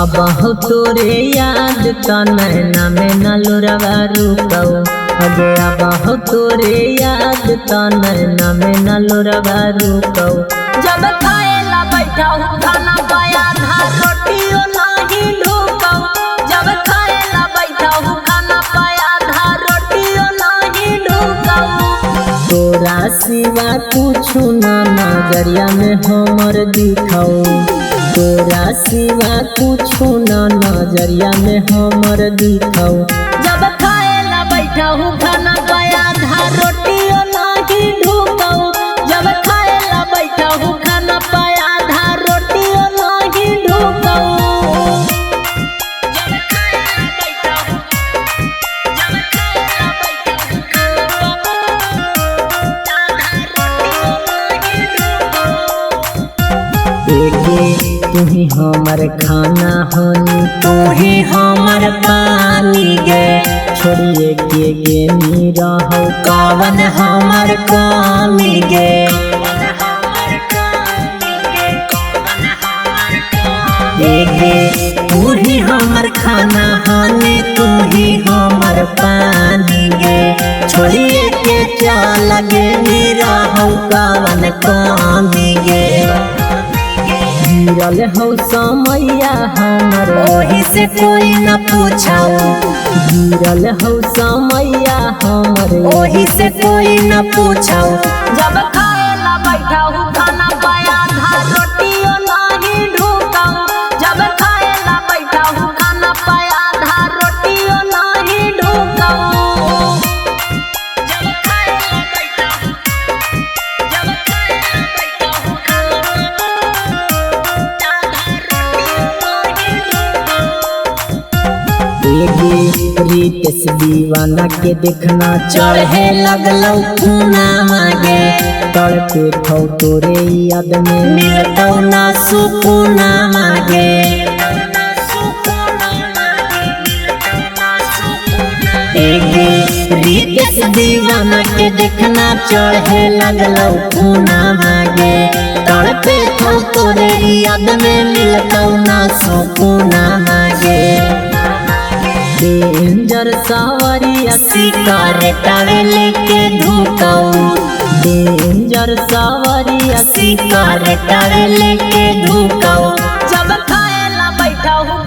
अब हो तोरे याद त नैना में न लोरवा रुकौ। अगे अब हो तोरे याद त नैना में न लोरवा रुकौ। जब खाएला बैठा हूँ खाना पाया था रोटियो नहीं ढूकौ। जब खाएला बैठा हूँ खाना पाया था रोटियो नहीं ढूकौ। तोरा सिवा कुछु ना नजरिया में हमर दिखौ। तोरा सिवा कुछु ना नजरिया में हमर दिखौ। जब खाएला बैठा हूँ खाना पाया था रोटियो नहीं ढूकौ। जब खाएला बैठा हूँ खाना पाया था रोटियो नहीं ढूकौ। जब खाएला बैठा हूँ जब खाएला बैठा हूँ खाना तू ही हमर खाना हनी तू ही हमर पानी गे। छोड़िए के नी रहो कवन हमर कमी गे। तू ही हमर खाना हनी तू ही हमर पानी गे। छोड़िए के चल गे नी रहो कवन कमी गे। गिरल हो समैया हमर ओही से कोई न पूछौ। गिरल हो समैया हमर ओही से कोई न पूछौ। जब खाएला बैठा हूँ खाना पाया था रोटियो नहीं ढूकौ। जब खाएला बैठा हूँ खाना पाया था रोटियो नहीं ढूकौ। जब खाएला बैठा हूँ जब खाएला बैठा हूँ रितेश दीवाना के देखना चढ़े लगलौ खूना मागे। तड़पे थौ तोरे याद में मिलतौ ना सुकूना मागे। रितेश दीवाना के देखना चढ़े लगलौ खूना मागे। तड़पे थौ तोरे याद में मिलतौ ना सुकूना मागे। डेंजर सावरिया सिगारेट लेके धुकौ। डेंजर सावरिया सिगारेट लेके धुकौ। जब खाएला बैठा हूँ